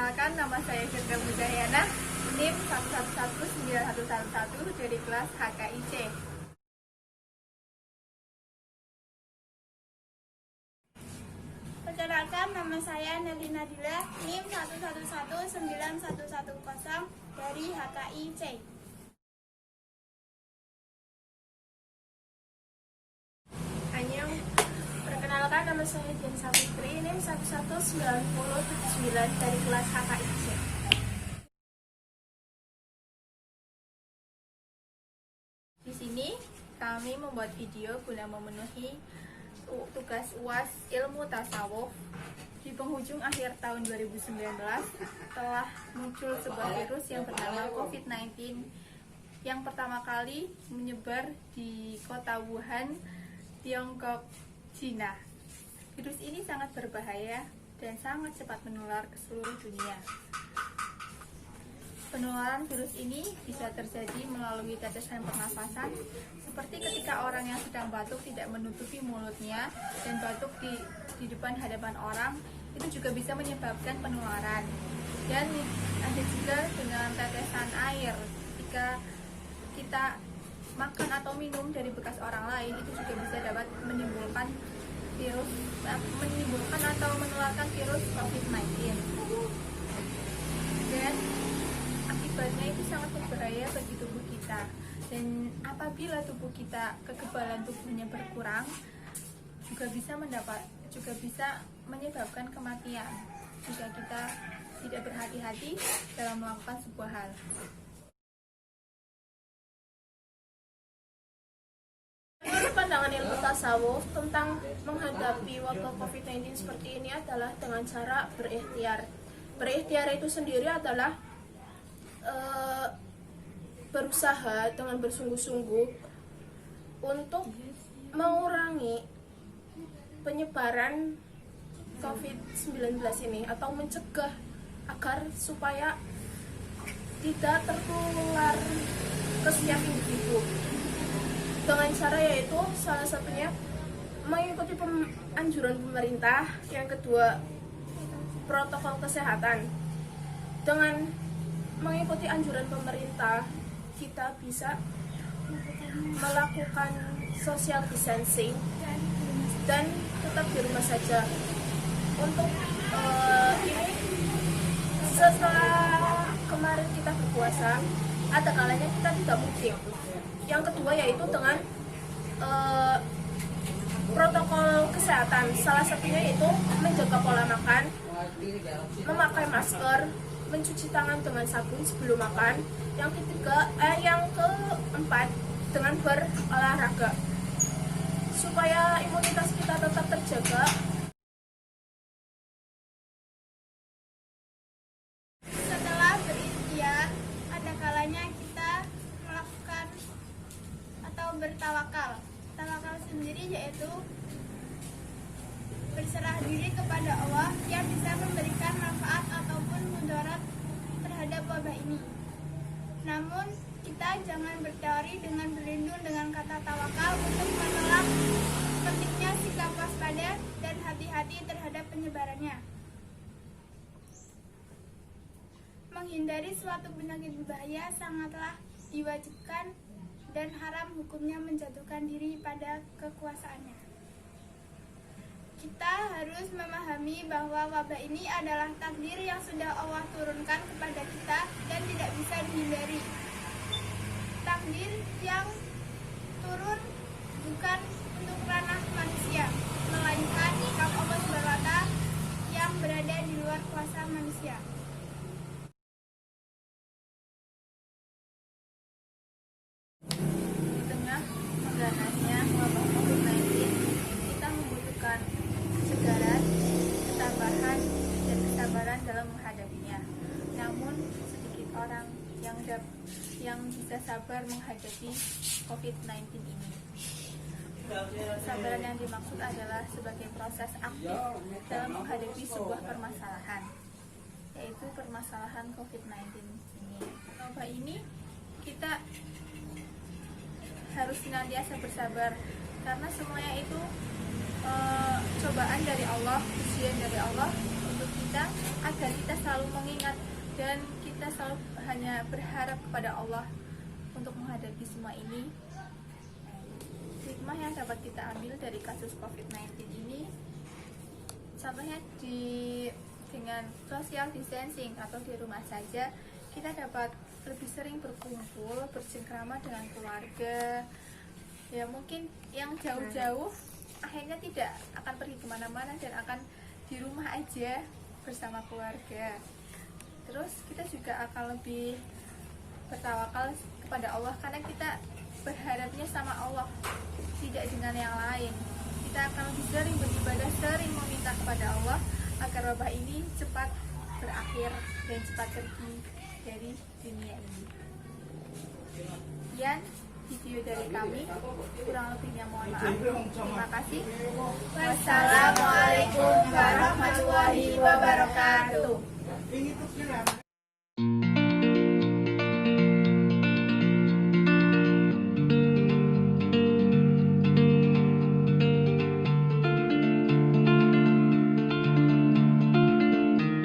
Perkenalkan, nama saya Firda Mujayana, NIM 1119111 dari kelas HKIC. Perkenalkan, nama saya Nelly Nadila, NIM 1119110 dari HKIC. Annyeong. Perkenalkan, nama saya Dian Savitri, NIM 11909 dari kelas HKIC. Di sini kami membuat video guna memenuhi tugas UAS Ilmu Tasawuf. Di penghujung akhir tahun 2019 telah muncul sebuah virus yang bernama COVID-19 yang pertama kali menyebar di kota Wuhan, Tiongkok, Cina. Virus ini sangat berbahaya dan sangat cepat menular ke seluruh dunia. Penularan virus ini bisa terjadi melalui tetesan pernafasan, seperti ketika orang yang sedang batuk tidak menutupi mulutnya dan batuk di depan hadapan orang, itu juga bisa menyebabkan penularan. Dan ada juga dengan tetesan air, jika kita makan atau minum dari bekas orang lain, itu juga bisa dapat menimbulkan atau menularkan virus COVID-19. Dan akibatnya itu sangat berbahaya bagi tubuh kita. Dan apabila tubuh kita kekebalan tubuhnya berkurang, juga bisa menyebabkan kematian jika kita tidak berhati-hati dalam melakukan sebuah hal. Menurut pandangan ilmu tasawuf tentang menghadapi wabah COVID-19 seperti ini adalah dengan cara berikhtiar. Berikhtiar itu sendiri adalah berusaha dengan bersungguh-sungguh untuk mengurangi penyebaran COVID-19 ini atau mencegah agar supaya tidak tertular ke setiap individu. Dengan cara yaitu salah satunya mengikuti anjuran pemerintah, yang kedua protokol kesehatan. Dengan mengikuti anjuran pemerintah, kita bisa melakukan social distancing dan tetap di rumah saja. Untuk ini, setelah kemarin kita berpuasa, ada kalanya kita tidak mudik. Yang kedua yaitu dengan protokol kesehatan, salah satunya yaitu menjaga pola makan, memakai masker, mencuci tangan dengan sabun sebelum makan. Yang keempat dengan berolahraga supaya imunitas kita tetap terjaga. Setelah berikhtiar, ada kalanya kita melakukan atau bertawakal. Tawakal sendiri yaitu berserah diri kepada Allah yang bisa memberikan manfaat ataupun mudarat terhadap wabah ini. Namun, kita jangan berteori dengan berlindung dengan kata tawakal untuk menolak pentingnya sikap waspada dan hati-hati terhadap penyebarannya. Menghindari suatu penyakit berbahaya sangatlah diwajibkan dan haram hukumnya menjatuhkan diri pada kekuasaannya. Kita harus memahami bahwa wabah ini adalah takdir yang sudah Allah turunkan kepada kita dan tidak bisa dihindari. Takdir yang turun bukan untuk ranah manusia, melainkan sikap Allah SWT yang berada di luar kuasa manusia. Di tengah mengganasnya wabah COVID-19, kita membutuhkan kesegaran, ketabahan, dan kesabaran dalam menghadapinya. Namun, sedikit orang yang bisa sabar menghadapi COVID-19 ini. Kesabaran yang dimaksud adalah sebagai proses aktif dalam menghadapi sebuah permasalahan, yaitu permasalahan COVID-19 ini. Wabah ini kita harus senantiasa bersabar, karena semuanya itu cobaan dari Allah, ujian dari Allah untuk kita agar kita selalu mengingat dan kita selalu hanya berharap kepada Allah untuk menghadapi semua ini. Hikmah yang dapat kita ambil dari kasus COVID-19 ini, contohnya dengan social distancing atau di rumah saja, kita dapat lebih sering berkumpul, bercengkrama dengan keluarga. Ya mungkin yang jauh-jauh akhirnya tidak akan pergi kemana-mana dan akan di rumah aja bersama keluarga. Terus kita juga akan lebih bertawakal kepada Allah karena kita berharapnya sama Allah, tidak dengan yang lain. Kita akan lebih sering beribadah, sering meminta kepada Allah agar wabah ini cepat berakhir dan cepat pergi dari dunia ini. Sekian video dari kami, kurang lebihnya mohon maaf. Terima kasih. Wassalamualaikum warahmatullahi wabarakatuh.